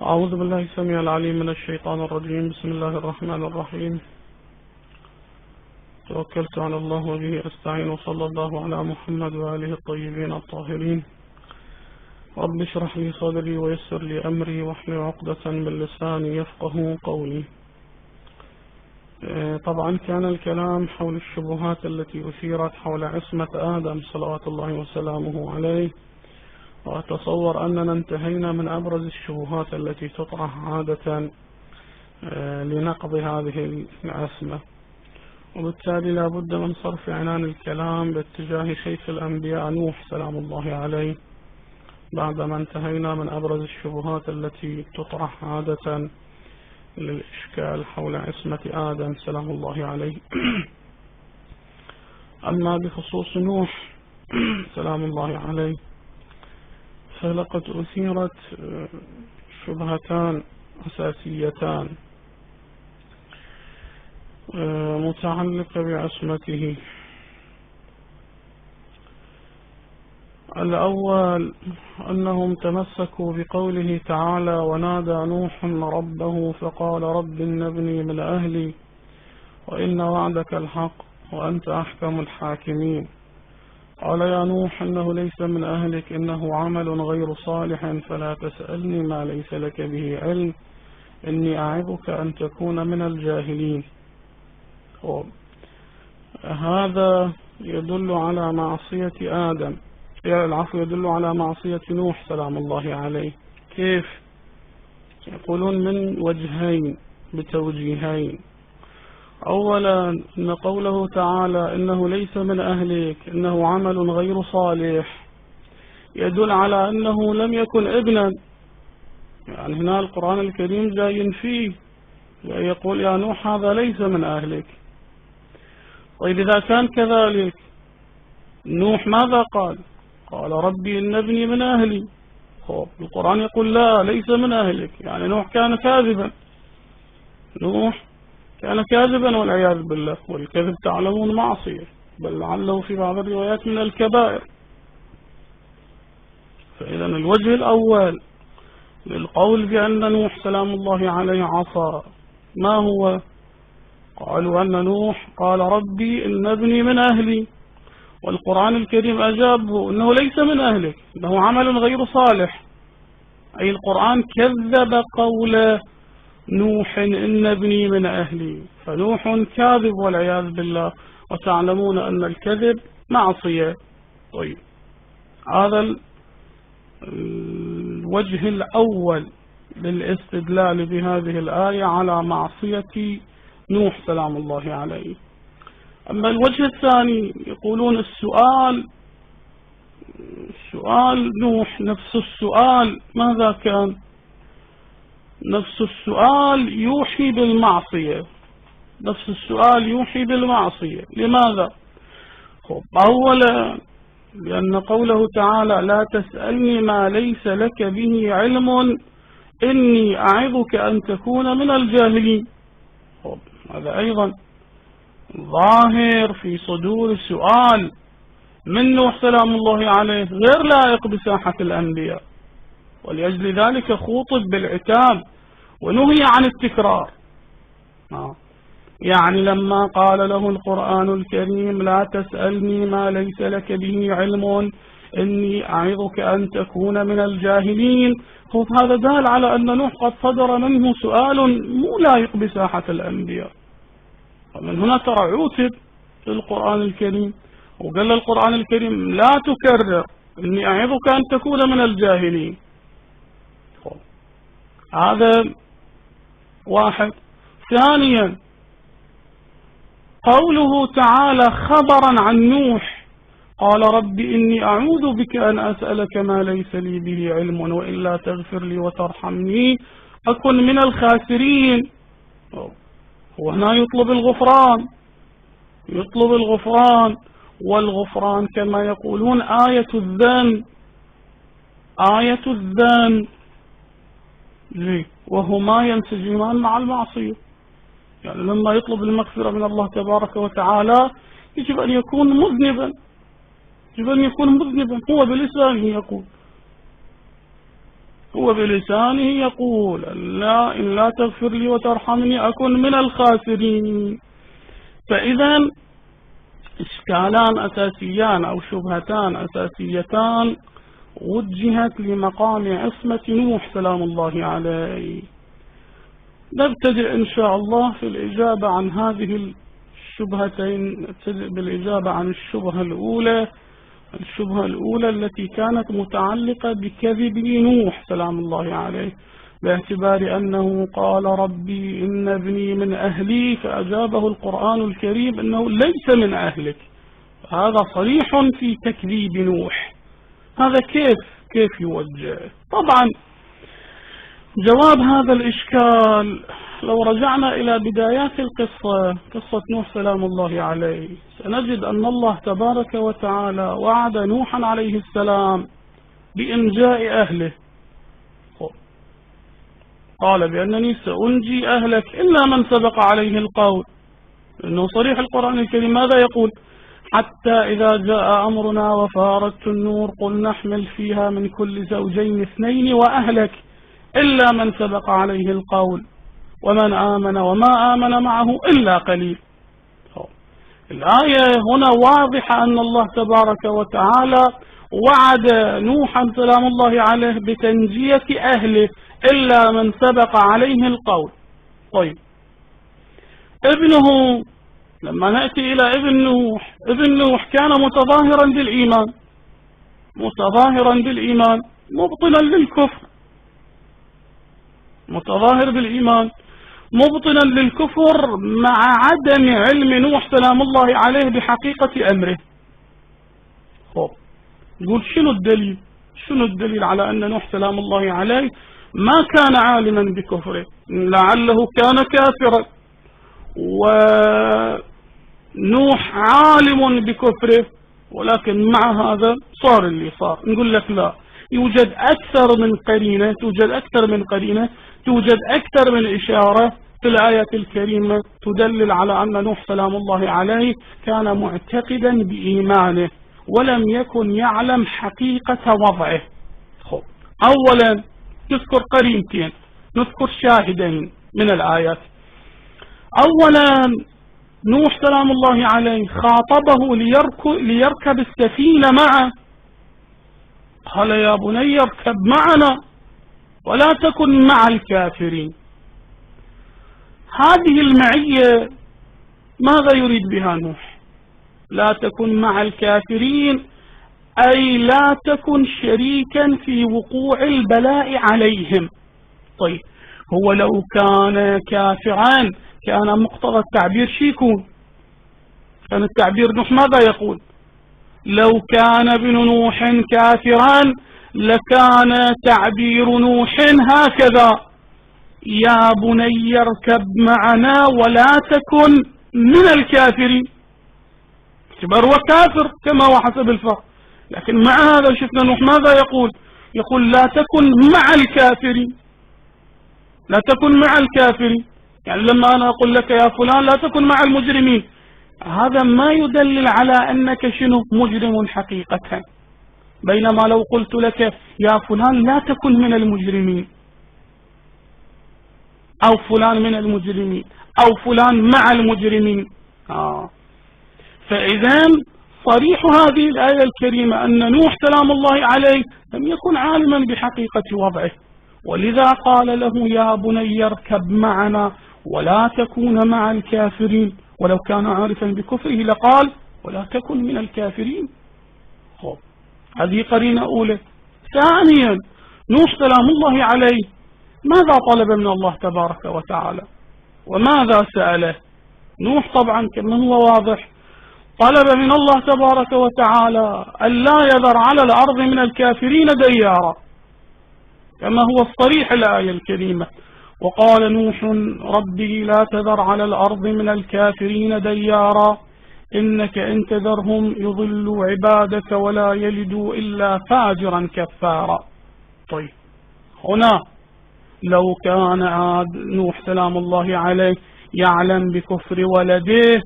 أعوذ بالله السميع العليم من الشيطان الرجيم. بسم الله الرحمن الرحيم. توكلت على الله وبه أستعين، وصلى الله على محمد وآله الطيبين الطاهرين. رب اشرح لي صدري ويسر لي أمري واحلل عقدة من لساني يفقه قولي. طبعا كان الكلام حول الشبهات التي أثيرت حول عصمة آدم صلوات الله وسلامه عليه، وأتصور أننا انتهينا من أبرز الشبهات التي تطرح عادة لنقض هذه العصمة، وبالتالي لا بد من صرف عنان الكلام باتجاه شيخ الأنبياء نوح سلام الله عليه، بعدما انتهينا من أبرز الشبهات التي تطرح عادة للإشكال حول عصمة آدم سلام الله عليه. أما بخصوص نوح سلام الله عليه، فلقد أثيرت شبهتان أساسيتان متعلقة بعصمته. الأول أنهم تمسكوا بقوله تعالى: ونادى نوح ربه فقال رب إن ابني من أهلي وإن وعدك الحق وأنت أحكم الحاكمين. قال يا نوح إنه ليس من أهلك، إنه عمل غير صالح، فلا تسألني ما ليس لك به علم، إني أعظك أن تكون من الجاهلين. هذا يدل على معصية آدم، العفو، يدل على معصية نوح سلام الله عليه. كيف؟ يقولون من وجهين بتوجيهين. أولا أن قوله تعالى إنه ليس من أهلك إنه عمل غير صالح يدل على أنه لم يكن ابنا، يعني هنا القرآن الكريم جاي ينفيه، يقول يا نوح هذا ليس من أهلك. طيب إذا كان كذلك نوح ماذا قال؟ قال ربي إن ابني من أهلي. القرآن يقول لا ليس من أهلك، يعني نوح كان كاذبا، نوح كان كاذبا والعياذ بالله، والكذب تعلمون معصية، بل لعله في بعض الروايات من الكبائر. فإذا الوجه الأول للقول بأن نوح سلام الله عليه عصى ما هو؟ قالوا أن نوح قال ربي إن ابني من أهلي، والقرآن الكريم أجابه إنه ليس من أهلك إنه عمل غير صالح، أي القرآن كذب قول نوح إن ابني من أهلي، فنوح كاذب والعياذ بالله، وتعلمون أن الكذب معصية. طيب هذا الوجه الأول للاستدلال بهذه الآية على معصية نوح سلام الله عليه. أما الوجه الثاني يقولون السؤال نوح نفس السؤال ماذا كان؟ نفس السؤال يوحي بالمعصية، نفس السؤال يوحي بالمعصية. لماذا؟ أولا لأن قوله تعالى لا تسألني ما ليس لك به علم إني أعظك أن تكون من الجاهلين. هذا أيضا ظاهر في صدور السؤال من نوح سلام الله عليه غير لائق بساحة الأنبياء، ولأجل ذلك خوطب بالعتاب ونهي عن التكرار. يعني لما قال له القرآن الكريم لا تسألني ما ليس لك به علم إني أعظك أن تكون من الجاهلين، هذا دال على أن نوح قد صدر منه سؤال مو لائق بساحة الأنبياء. ومن هنا ترى عوتب القرآن الكريم وقال القرآن الكريم لا تكرر إني أعظك أن تكون من الجاهلين. هذا واحد. ثانيا قوله تعالى خبرا عن نوح قال رب إني أعوذ بك أن أسألك ما ليس لي به علم وإلا تغفر لي وترحمني أكن من الخاسرين. وهنا يطلب الغفران، والغفران كما يقولون آية الذنب، وهما ينسجمان مع المعصية. يعني لما يطلب المغفرة من الله تبارك وتعالى يجب أن يكون مذنبا، هو بلسانه يقول هو بلسانه يقول لا إن لا تغفر لي وترحمني أكن من الخاسرين. فإذا إشكالان أساسيان أو شبهتان أساسيتان وجهت لمقام عصمة نوح سلام الله عليه. نبتدئ إن شاء الله في الإجابة عن هذه الشبهتين. نبتدئ بالإجابة عن الشبهة الأولى التي كانت متعلقة بكذب نوح سلام الله عليه، باعتبار أنه قال ربي إن ابني من أهلي، فأجابه القرآن الكريم أنه ليس من أهلك. هذا صريح في تكذيب نوح. هذا كيف يوجه؟ طبعا جواب هذا الإشكال لو رجعنا إلى بدايات القصة، قصة نوح سلام الله عليه، سنجد أن الله تبارك وتعالى وعد نوحا عليه السلام بإنجاء أهله. قال بأنني سأنجي أهلك إلا من سبق عليه القول، لأنه صريح القرآن الكريم ماذا يقول؟ حتى إذا جاء أمرنا وفارت النور قل نحمل فيها من كل زوجين اثنين وأهلك إلا من سبق عليه القول ومن آمن وما آمن معه إلا قليل. الآية هنا واضحة أن الله تبارك وتعالى وعد نوحا سلام الله عليه بتنجية أهله إلا من سبق عليه القول. طيب ابنه، لما نأتي إلى ابن نوح كان متظاهرا بالإيمان مبطنا للكفر، متظاهر بالإيمان مبطنا للكفر مع عدم علم نوح سلام الله عليه بحقيقة أمره. يقول شنو الدليل على أن نوح سلام الله عليه ما كان عالما بكفره؟ لعله كان كافرا ونوح عالم بكفره، ولكن مع هذا صار اللي صار. نقول لك لا، يوجد أكثر من قرينة، توجد أكثر من إشارة في الآية الكريمة تدلل على أن نوح سلام الله عليه كان معتقدا بإيمانه ولم يكن يعلم حقيقة وضعه. أولا نذكر قرينتين، نذكر شاهدين من الآيات. أولا نوح سلام الله عليه خاطبه ليركب السفينة معه، قال يا بني اركب معنا ولا تكن مع الكافرين. هذه المعية ماذا يريد بها نوح؟ لا تكن مع الكافرين، أي لا تكن شريكا في وقوع البلاء عليهم. طيب هو لو كان كافرا كان مقتضى التعبير شيكون؟ كان التعبير نوح ماذا يقول؟ لو كان ابن نوح كافرا لكان تعبير نوح هكذا: يا بني اركب معنا ولا تكن من الكافرين. اعتبر هو كافر كما هو حسب الفرق، لكن مع هذا شفنا نوح ماذا يقول؟ يقول لا تكن مع الكافرين، لا تكن مع الكافرين. يعني لما أنا أقول لك يا فلان لا تكن مع المجرمين، هذا ما يدلل على أنك شنو مجرم حقيقة، بينما لو قلت لك يا فلان لا تكن من المجرمين، أو فلان من المجرمين، أو فلان مع المجرمين. فإذا صريح هذه الآية الكريمة أن نوح سلام الله عليه لم يكن عالما بحقيقة وضعه، ولذا قال له يا بني اركب معنا ولا تكون مع الكافرين، ولو كان عارفا بكفره لقال ولا تكن من الكافرين. هذه قرينة أولى. ثانيا نوح سلام الله عليه ماذا طلب من الله تبارك وتعالى وماذا سأله؟ نوح طبعا كما هو واضح طلب من الله تبارك وتعالى ألا يذر على الأرض من الكافرين ديارا، كما هو الصريح الآية الكريمة: وقال نوح ربي لا تذر على الأرض من الكافرين ديارا إنك إن تذرهم يضلوا عبادك ولا يلدوا إلا فاجرا كفارا. طيب هنا لو كان نوح سلام الله عليه يعلم بكفر ولده،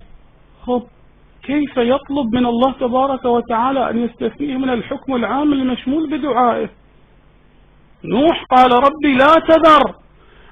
كيف يطلب من الله تبارك وتعالى أن يستثنيه من الحكم العام المشمول بدعائه؟ نوح قال ربي لا تذر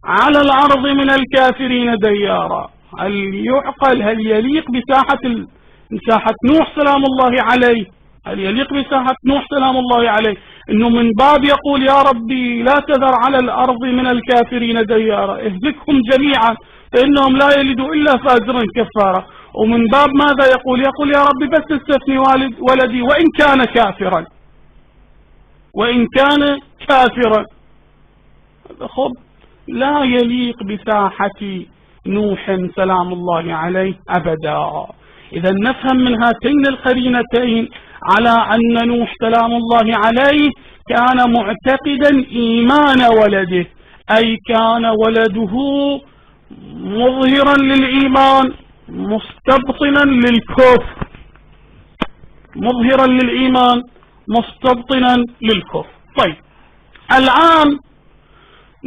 على الأرض من الكافرين ديارا. هل يعقل؟ هل يليق مساحة نوح سلام الله عليه؟ هل يليق مساحة نوح سلام الله عليه انه من باب يقول يا ربي لا تذر على الأرض من الكافرين ديارا، اهلكهم جميعا فإنهم لا يلدوا إلا فاجرا كفارا، ومن باب ماذا يقول يا ربي بس استثني ولدي وإن كان كافرا، وإن كان كافرا. خب لا يليق بساحة نوح سلام الله عليه أبدا. إذا نفهم من هاتين القرينتين على أن نوح سلام الله عليه كان معتقدا إيمان ولده، أي كان ولده مظهرا للإيمان مستبطنا للكفر، مظهرا للإيمان مستبطنا للكفر. طيب الآن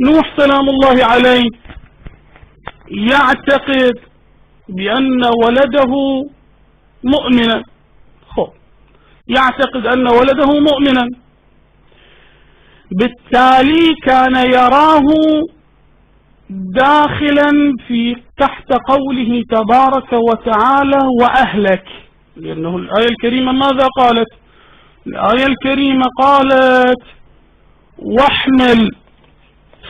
نوح سلام الله عليه يعتقد بأن ولده مؤمنا، يعتقد أن ولده مؤمنا، بالتالي كان يراه داخلا في تحت قوله تبارك وتعالى وأهلك، لأنه الآية الكريمة ماذا قالت؟ الآية الكريمة قالت واحمل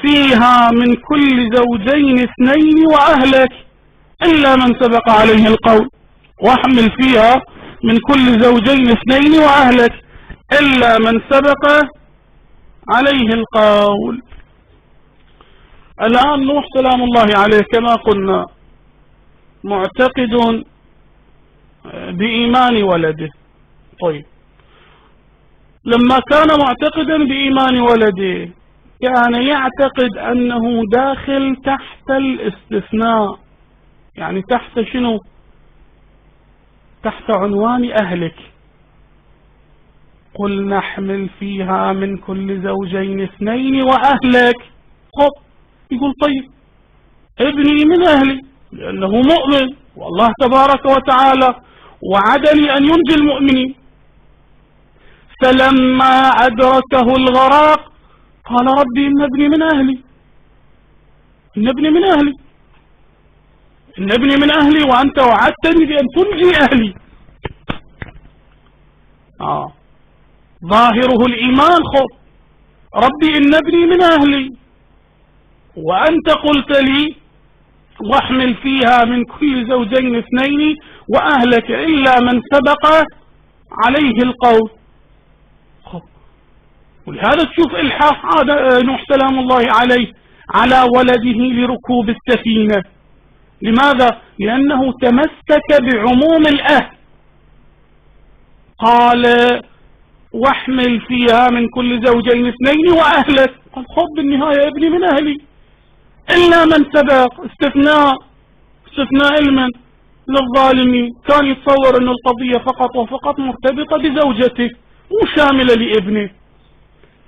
فيها من كل زوجين اثنين وأهلك إلا من سبق عليه القول، واحمل فيها من كل زوجين اثنين وأهلك إلا من سبق عليه القول. الآن نوح سلام الله عليه كما قلنا معتقد بإيمان ولده. طيب لما كان معتقدا بإيمان ولده كان يعتقد أنه داخل تحت الاستثناء، يعني تحت شنو؟ تحت عنوان أهلك. قل نحمل فيها من كل زوجين اثنين وأهلك. خب يقول طيب ابني من أهلي لأنه مؤمن، والله تبارك وتعالى وعدني أن ينجي المؤمنين. فلما أدركه الغرق قال ربي إن ابني من أهلي، إن ابني من أهلي، إن ابني من أهلي وأنت وعدتني بأن تنجي أهلي. ظاهره الإيمان. خب ربي إن ابني من أهلي وأنت قلت لي واحمل فيها من كل زوجين اثنين وأهلك إلا من سبق عليه القول. ولهذا تشوف إلحاح نوح سلام الله عليه على ولده لركوب السفينة. لماذا؟ لأنه تمسك بعموم الأهل، قال واحمل فيها من كل زوجين اثنين وأهلك، قال خب بالنهاية ابني من أهلي إلا من سبق، استثناء علما للظالمين. كان يتصور أن القضية فقط وفقط مرتبطة بزوجته وشاملة لابنه،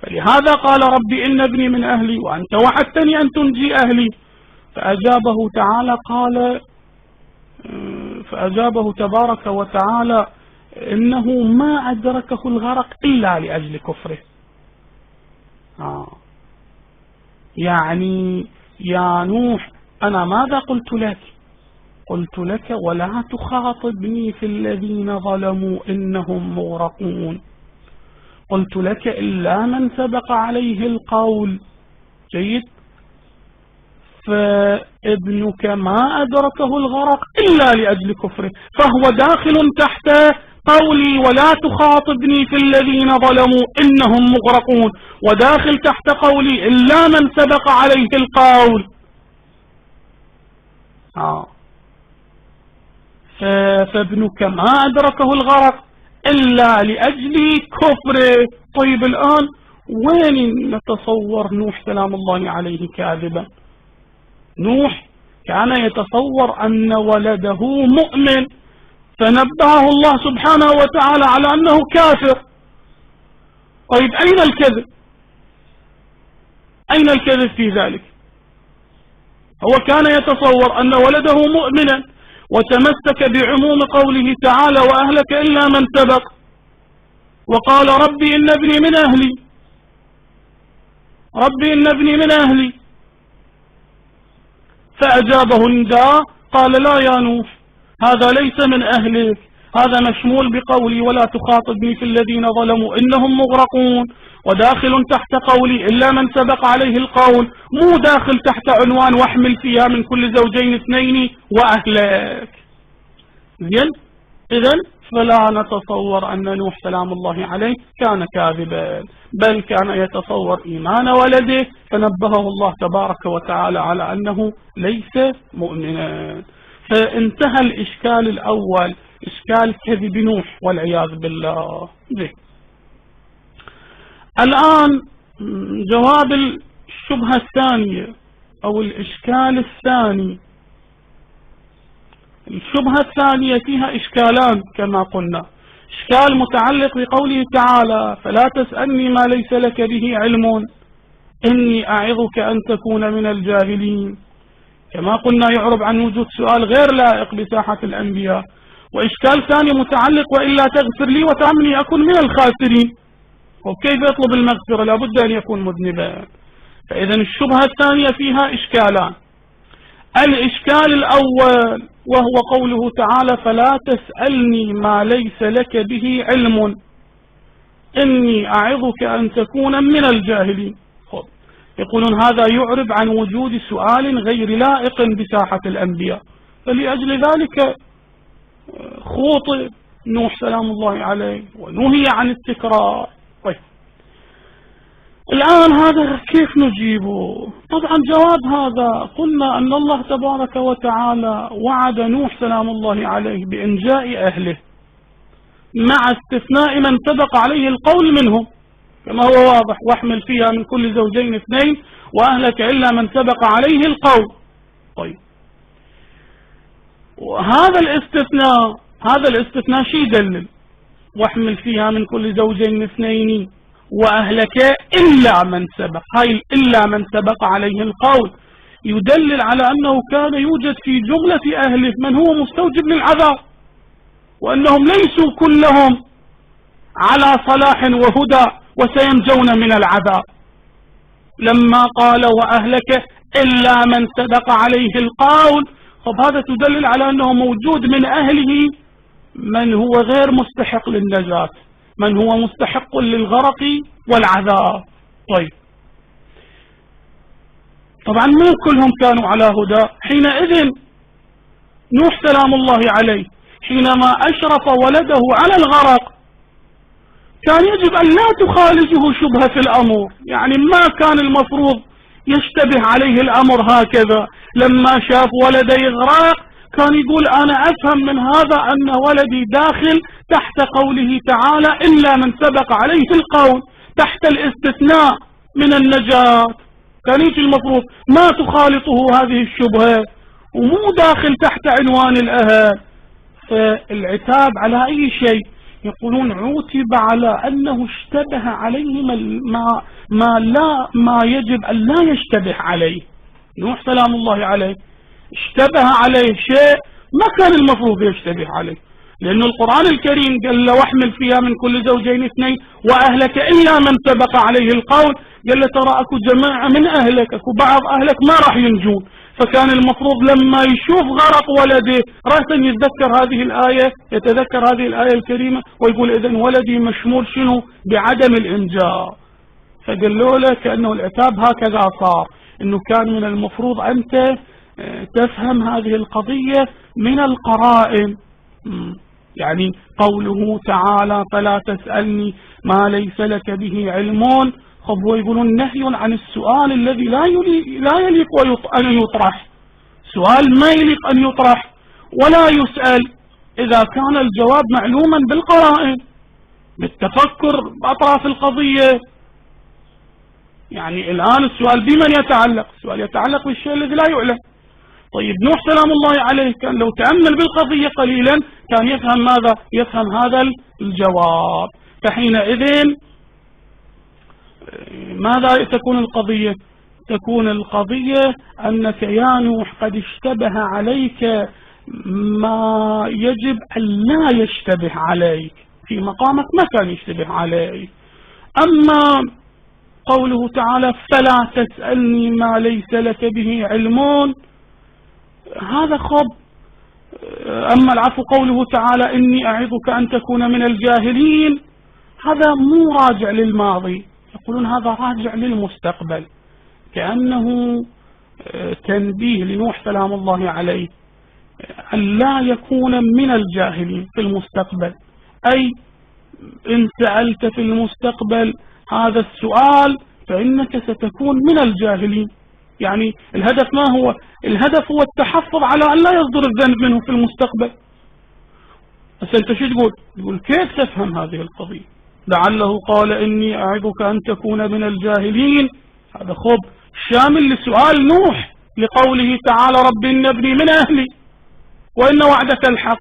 فلهذا قال ربي إن ابني من أهلي وأنت وعدتني أن تنجي أهلي. فأجابه تبارك وتعالى إنه ما أدركه الغرق إلا لأجل كفره. يعني يا نوح أنا ماذا قلت لك؟ قلت لك ولا تخاطبني في الذين ظلموا إنهم مغرقون، قلت لك إلا من سبق عليه القول. جيد. فابنك ما أدركه الغرق إلا لأجل كفره، فهو داخل تحت قولي ولا تخاطبني في الذين ظلموا إنهم مغرقون، وداخل تحت قولي إلا من سبق عليه القول. فابنك ما أدركه الغرق إلا لأجل كفره. طيب الآن وين نتصور نوح سلام الله عليه كاذبا؟ نوح كان يتصور أن ولده مؤمن، فنبهه الله سبحانه وتعالى على أنه كافر. طيب أين الكذب؟ أين الكذب في ذلك؟ هو كان يتصور أن ولده مؤمنا وتمسك بعموم قوله تعالى وأهلك إلا من سبق، وقال ربي إن ابني من أهلي. ربي إن ابني من أهلي. فأجابه النداء قال لا يا نوح، هذا ليس من أهلك، هذا مشمول بقولي ولا تخاطبني في الذين ظلموا إنهم مغرقون، وداخل تحت قولي إلا من سبق عليه القول، مو داخل تحت عنوان واحمل فيها من كل زوجين اثنين وأهلك. زين، إذن فلا نتصور أن نوح سلام الله عليه كان كاذبا، بل كان يتصور إيمان ولده، فنبهه الله تبارك وتعالى على أنه ليس مؤمنا. فانتهى الإشكال الأول، إشكال كذب نوح والعياذ بالله. زين، الآن جواب الشبهة الثانية أو الإشكال الثاني. الشبهة الثانية فيها إشكالان كما قلنا، إشكال متعلق بقوله تعالى فلا تسألني ما ليس لك به علم إني أعظك أن تكون من الجاهلين، كما قلنا يعرب عن وجود سؤال غير لائق بساحة الأنبياء. وإشكال ثاني متعلق وإلا تغفر لي وتعملي أكون من الخاسرين، وكيف يطلب المغفرة؟ لابد أن يكون مذنبا. فإذا الشبهة الثانية فيها إشكالان. الإشكال الأول وهو قوله تعالى فلا تسألني ما ليس لك به علم إني أعظك أن تكون من الجاهلين. يقولون هذا يعرب عن وجود سؤال غير لائق بساحة الأنبياء، فلأجل ذلك خوطئ نوح سلام الله عليه ونهي عن التكرار. طيب الآن هذا كيف نجيبه؟ طبعا جواب هذا قلنا أن الله تبارك وتعالى وعد نوح سلام الله عليه بإنجاء أهله مع استثناء من سبق عليه القول منهم، كما هو واضح واحمل فيها من كل زوجين اثنين وأهلك إلا من سبق عليه القول. طيب وهذا الاستثناء شي يدلل؟ واحمل فيها من كل زوجين اثنين وأهلك إلا من سبق، هاي إلا من سبق عليه القول يدلل على أنه كان يوجد في جملة أهله من هو مستوجب للعذاب، وأنهم ليسوا كلهم على صلاح وهدى وسينجون من العذاب. لما قال وأهلك إلا من سبق عليه القول، طب هذا تدلل على أنه موجود من أهله من هو غير مستحق للنجاة، من هو مستحق للغرق والعذاب. طيب طبعا مو كلهم كانوا على هدى. حينئذ نوح سلام الله عليه حينما أشرف ولده على الغرق كان يجب أن لا تخالجه شبهة في الأمر، يعني ما كان المفروض يشتبه عليه الأمر هكذا. لما شاف ولده يغرق كان يقول أنا أفهم من هذا أن ولدي داخل تحت قوله تعالى إلا من سبق عليه القول، تحت الاستثناء من النجاة. كان يجي المفروض ما تخالطه هذه الشبهة، ومو داخل تحت عنوان الأهل. فالعتاب على أي شيء؟ يقولون عوتب على أنه اشتبه عليه ما يجب أن لا يشتبه عليه. نوح سلام الله عليه اشتبه عليه شيء ما كان المفروض يشتبه عليه، لأن القرآن الكريم قال له واحمل فيها من كل زوجين اثنين وأهلك إلا من سبق عليه القول. قال له ترى أكو جماعة من أهلك، أكو بعض أهلك ما راح ينجون. فكان المفروض لما يشوف غرق ولده رأسا يتذكر هذه الآية الكريمة ويقول إذن ولدي مشمول شنو؟ بعدم الإنجاء. فقالوا له كأنه العتاب هكذا صار، إنه كان من المفروض أنت تفهم هذه القضية من القرائن. يعني قوله تعالى فلا تسألني ما ليس لك به علم، خب هو يقولون نهي عن السؤال الذي لا يليق أن يطرح، سؤال ما يليق أن يطرح ولا يسأل إذا كان الجواب معلوما بالقرائن بالتفكر بأطراف القضية. يعني الآن السؤال بمن يتعلق؟ السؤال يتعلق بالشيء الذي لا يعلم. طيب نوح سلام الله عليه كان لو تأمل بالقضية قليلا كان يفهم ماذا؟ يفهم هذا الجواب. فحينئذ ماذا تكون القضية؟ تكون القضية أنك يا نوح قد اشتبه عليك ما يجب أن لا يشتبه عليك، في مقامك ما كان يشتبه عليك. أما قوله تعالى فلا تسألني ما ليس لك به علم، هذا خب. أما العفو قوله تعالى إني أعظك أن تكون من الجاهلين، هذا مو راجع للماضي، يقولون هذا راجع للمستقبل، كأنه تنبيه لنوح سلام الله عليه أن لا يكون من الجاهلين في المستقبل. أي إن سألت في المستقبل هذا السؤال فإنك ستكون من الجاهلين. يعني الهدف ما هو؟ الهدف هو التحفظ على أن لا يصدر الذنب منه في المستقبل. بس أنت شو تقول؟ تقول كيف تفهم هذه القضية؟ لعله قال إني أعظك أن تكون من الجاهلين، هذا خب شامل لسؤال نوح لقوله تعالى رب إن ابني من أهلي وإن وعدك الحق.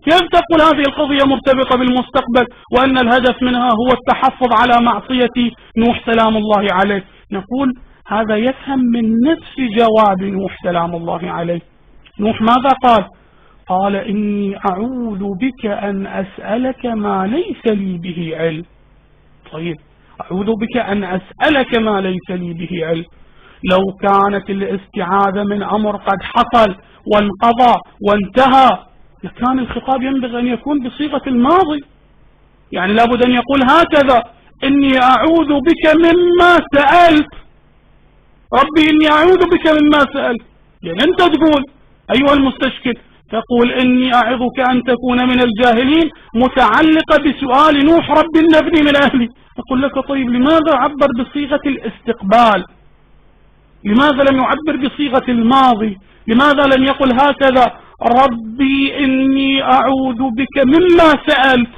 كيف تقول هذه القضية مرتبطة بالمستقبل وأن الهدف منها هو التحفظ على معصية نوح سلام الله عليه؟ نقول هذا يفهم من نفس جواب نوح سلام الله عليه. نوح ماذا قال؟ قال إني أعوذ بك أن أسألك ما ليس لي به علم. طيب أعوذ بك أن أسألك ما ليس لي به علم، لو كانت الاستعاذة من أمر قد حصل وانقضى وانتهى لكان الخطاب ينبغي أن يكون بصيغة الماضي، يعني لابد أن يقول هكذا إني أعوذ بك مما سألت، ربي إني أعوذ بك مما سألت. يعني أنت تقول أيها المستشكل، تقول إني أعظك أن تكون من الجاهلين متعلقة بسؤال نوح رب إن ابني من أهلي. أقول لك طيب لماذا عبر بصيغة الاستقبال؟ لماذا لم يعبر بصيغة الماضي؟ لماذا لم يقل هكذا ربي إني أعوذ بك مما سألت؟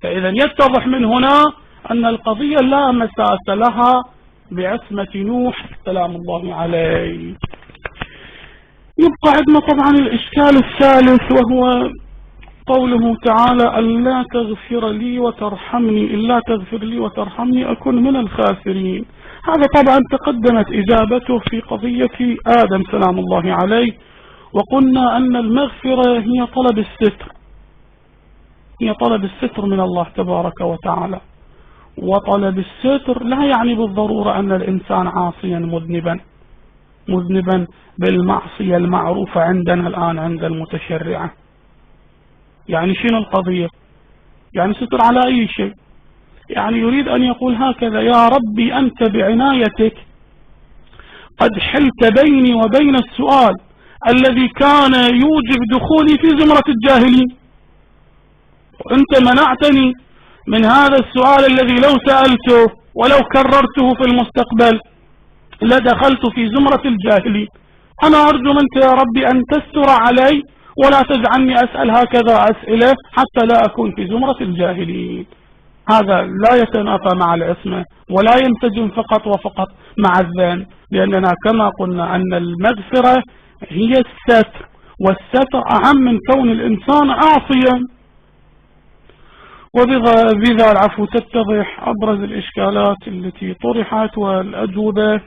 فإذا يتضح من هنا أن القضية لا مساس لها بعصمة نوح سلام الله عليه. يبقى عندنا طبعا الإشكال الثالث وهو قوله تعالى ألا تغفر لي وترحمني، إلا تغفر لي وترحمني أكن من الخاسرين. هذا طبعا تقدمت إجابته في قضية آدم سلام الله عليه، وقلنا أن المغفرة هي طلب الستر، هي طلب الستر من الله تبارك وتعالى. وطلب الستر لا يعني بالضرورة أن الإنسان عاصيا مذنبا بالمعصية المعروفة عندنا الآن عند المتشرعة. يعني شنو القضية؟ يعني ستر على أي شيء. يعني يريد أن يقول هكذا يا ربي أنت بعنايتك قد حلت بيني وبين السؤال الذي كان يوجب دخولي في زمرة الجاهلين، وأنت منعتني من هذا السؤال الذي لو سألته ولو كررته في المستقبل لدخلت في زمرة الجاهلين. أنا أرجو منك يا ربي أن تستر علي ولا تجعلني أسأل هكذا أسئلة حتى لا أكون في زمرة الجاهلين. هذا لا يتنافى مع العصمة ولا ينسجم فقط وفقط مع الذنب، لأننا كما قلنا أن المغفرة هي الستر، والستر أهم من كون الإنسان عاصيا. وبذا العفو تتضح أبرز الإشكالات التي طرحت والأجوبة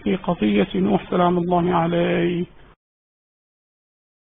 في قضية نوح سلام الله عليه.